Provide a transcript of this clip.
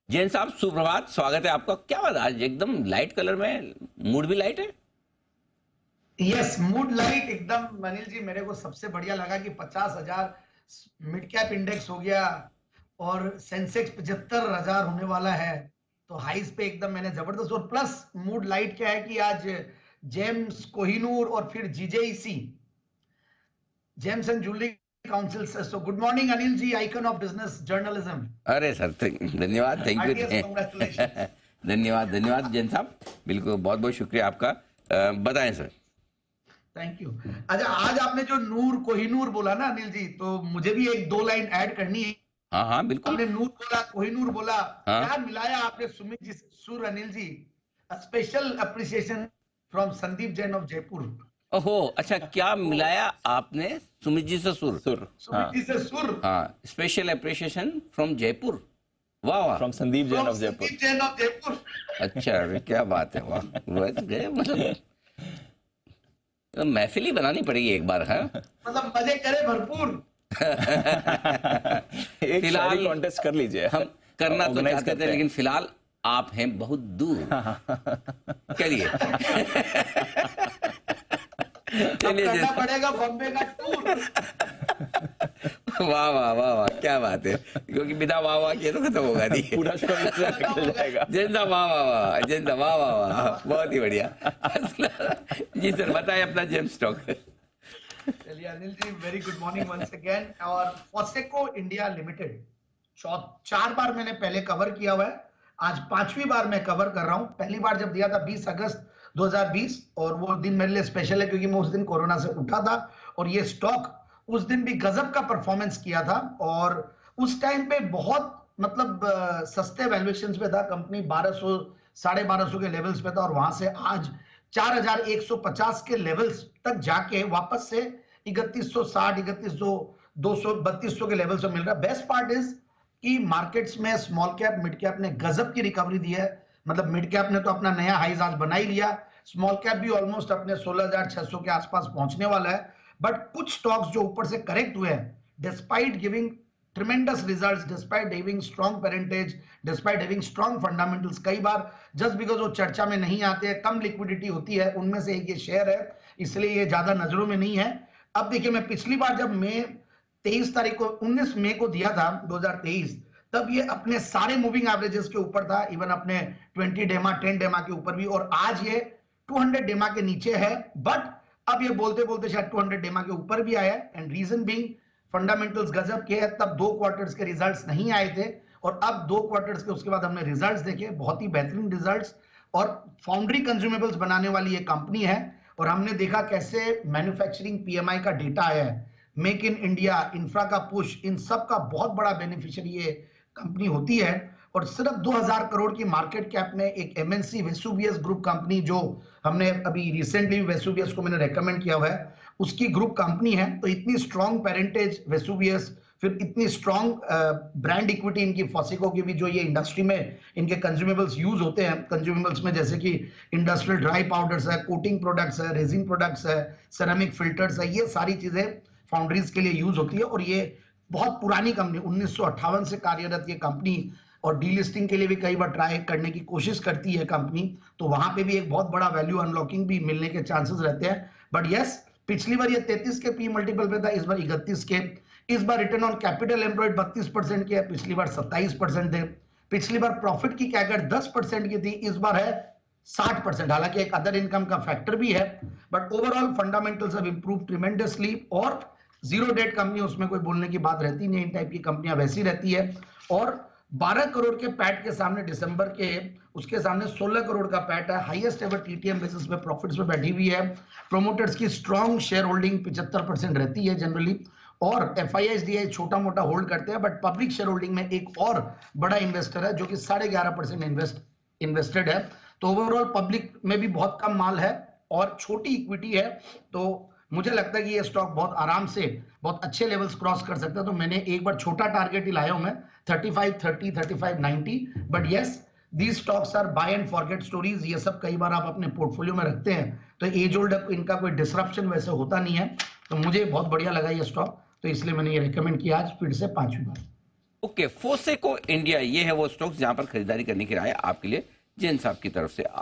जैन साहब सुप्रभात, स्वागत है आपका। क्या बात, आज एकदम लाइट कलर में, मूड भी लाइट है। यस, मूड लाइट एकदम। अनिल जी, मेरे को सबसे बढ़िया लगा कि 50,000 मिड कैप इंडेक्स हो गया और सेंसेक्स 75,000 होने वाला है। तो हाइस पे एकदम मैंने जबरदस्त। और प्लस मूड लाइट क्या है कि आज जेम्स कोहिनूर और फिर GJEC, Gems and Jewellery Council से। So good morning Anil ji, icon of business journalism. अरे सर, धन्यवाद, थैंक यू। Heartiest congratulation. धन्यवाद धन्यवाद जैन साहब, बिल्कुल बहुत बहुत शुक्रिया आपका। बताएं सर। Thank you. अच्छा, आज आपने जो नूर कोहिनूर बोला ना अनिल जी, तो मुझे भी एक दो लाइन ऐड करनी है। हाँ हाँ बिल्कुल। आपने नूर बोला, कोहिनूर बोला, हाँ। क्या मिलाया आपने सुमित जी से? Sir Anil ji, special appreciation from Sandeep Jain of Jaipur. ओहो, अच्छा, क्या मिलाया आपने सुमित जी से सुर? सुर। सुमित हाँ, जी से सुर हाँ, स्पेशल अप्रिशिएशन फ्रॉम जयपुर। वाह वाह। From Sandeep Jain from of Jaipur. Sandeep Jain of Jaipur. अच्छा, अरे क्या बात है, वाह। बस गए, मतलब तो महफिल ही बनानी पड़ेगी एक बार, है। मतलब मजे करे भरपूर। एक फिलहाल शायरी कॉन्टेस्ट कर लीजिए। हम करना तो Organize चाहते करते थे, हैं। लेकिन फिलहाल आप हैं बहुत दूर। करिए। अब चलिए करना पड़ेगा बॉम्बे का टूर। वाह वाह वाह वाह, क्या बात है। क्योंकि बिना वाह वाह किए तो खत्म होगा नहीं। पूरा शो निकल जाएगा। जैन साहब वाह वाह वाह, जैन साहब वाह वाह वाह, बहुत ही बढ़िया। जी सर, बताएं अपना जेम स्टॉक। चलिए Anil ji, very good morning once again. और फॉसेको इंडिया लिमिटेड 4 बार मैंने पहले कवर किया हुआ है, आज 5वीं बार मैं कवर कर रहा हूं। पहली बार जब दिया था 20 अगस्त 2020, और वो दिन मेरे लिए स्पेशल है क्योंकि मैं उस दिन कोरोना से उठा था। और ये स्टॉक उस दिन भी गजब का परफॉर्मेंस किया था, और उस टाइम पे बहुत मतलब सस्ते वैल्यूएशन पे था कंपनी। 1200 1250 के लेवल्स पे था, और वहां से आज 4150 के लेवल्स तक जाके वापस से 3160, 3100, 200, 3200 के लेवल से मिल रहा है। बेस्ट पार्ट इज कि मार्केट्स में स्मॉल कैप मिड कैप ने गजब की रिकवरी दी है। मतलब मिड कैप ने तो अपना नया हाइज आज बना ही लिया, स्मॉल कैप भी ऑलमोस्ट अपने 16,600 के आसपास पहुंचने वाला है। बट कुछ स्टॉक्स जो ऊपर से करेक्ट हुए हैं, despite giving tremendous results, despite having strong parentage, despite having strong fundamentals, कई बार just because वो चर्चा में नहीं आते हैं, कम लिक्विडिटी होती है, उनमें से एक ये शेयर है, इसलिए ये ज्यादा नजरों में नहीं है। अब देखिए, मैं पिछली बार जब मई 23 तारीख को 19 मई को दिया था 2023, तब ये अपने सारे मूविंग एवरेजेस के ऊपर था, इवन अपने 20 डेमा 10 डेमा के ऊपर भी। और आज ये 200 डेमा के नीचे है, बट अब ये बोलते बोलते शायद 200 डेमा के ऊपर भी आया है। एंड रीजन बीइंग फंडामेंटल्स गजब के है। तब 2 क्वार्टर्स के रिजल्ट्स नहीं आए थे, और अब 2 क्वार्टर्स के उसके बाद हमने रिजल्ट्स देखे, बहुत ही बेहतरीन रिजल्ट्स। और फाउंड्री कंज्यूमेबल्स बनाने वाली ये कंपनी है, और हमने देखा कैसे मैन्युफैक्चरिंग पीएमआई का डेटा आया है, मेक इन इंडिया, इंफ्रा का पुश, इन सब का बहुत बड़ा बेनिफिशियरी ये कंपनी होती है। और सिर्फ 2000 करोड़ की मार्केट कैप में एक एमएनसी वेसुवियस ग्रुप कंपनी, जो हमने अभी रिसेंटली वेसुवियस को मैंने रेकमेंड किया हुआ है, उसकी ग्रुप कंपनी है। तो इतनी स्ट्रॉन्ग पेरेंटेज वेसुवियस, फिर इतनी स्ट्रॉन्ग ब्रांड इक्विटी इनकी फॉसेको की भी, जो ये इंडस्ट्री में इनके कंज्यूमेबल्स यूज होते हैं। कंज्यूमेबल्स में जैसे कि इंडस्ट्रियल ड्राई पाउडर्स है, कोटिंग प्रोडक्ट्स है, रेजिन प्रोडक्ट्स है, सेरामिक फिल्टर्स है, ये सारी चीजें फाउंड्रीज के लिए यूज होती है। और ये बहुत पुरानी कंपनी, 1958 से कार्यरत ये कंपनी, और डीलिस्टिंग के लिए भी कई बार ट्राई करने की कोशिश करती है कंपनी। तो वहां पे भी एक बहुत बड़ा वैल्यू अनलॉकिंग भी मिलने के चांसेस रहते हैं। बट यस, पिछली बार ये 33 के पी मल्टीपल पे था, इस बार 31 के। इस बार रिटर्न ऑन कैपिटल एम्प्लॉयड 32% की है, पिछली बार 27% थे। पिछली बार प्रॉफिट की कैगर 10% की थी, इस बार है 60%। हालांकि एक अदर इनकम का फैक्टर भी है, but overall fundamentals have improve tremendously. और जीरो डेट कंपनी, उसमें कोई बोलने की बात रहती नहीं, इन टाइप की कंपनियां वैसी रहती है। और 12 करोड़ के पैट के सामने दिसंबर के, उसके सामने 16 करोड़ का पैट है, हाईएस्ट एवर टीटीएम बेसिस पे प्रॉफिट्स पे बैठी हुई है। प्रोमोटर्स की स्ट्रॉन्ग शेयर होल्डिंग 75% रहती है जनरली, और एफआईआई छोटा मोटा होल्ड करते हैं। बट पब्लिक शेयर होल्डिंग में एक और बड़ा इन्वेस्टर है जो कि 11.5% इन्वेस्टेड है। तो ओवरऑल पब्लिक में भी बहुत कम माल है और छोटी इक्विटी है। तो मुझे लगता है कि ये स्टॉक बहुत आराम से बहुत अच्छे लेवल्स क्रॉस कर सकता है। तो मैंने एक बार छोटा टारगेट ही लाया हूं मैं, 3530, 3590। But yes, these stocks are buy and forget stories. ये सब कई बार आप अपने पोर्टफोलियो में रखते हैं तो एज ओल्ड इनका कोई डिसरप्शन वैसे होता नहीं है। तो मुझे बहुत बढ़िया लगा ये स्टॉक, तो इसलिए मैंने ये रिकमेंड किया आज फिर से 5वीं बार। ओके, फोसेको इंडिया, ये है वो स्टॉक्स जहां पर खरीदारी करने की राय आपके लिए जैन साहब की तरफ से।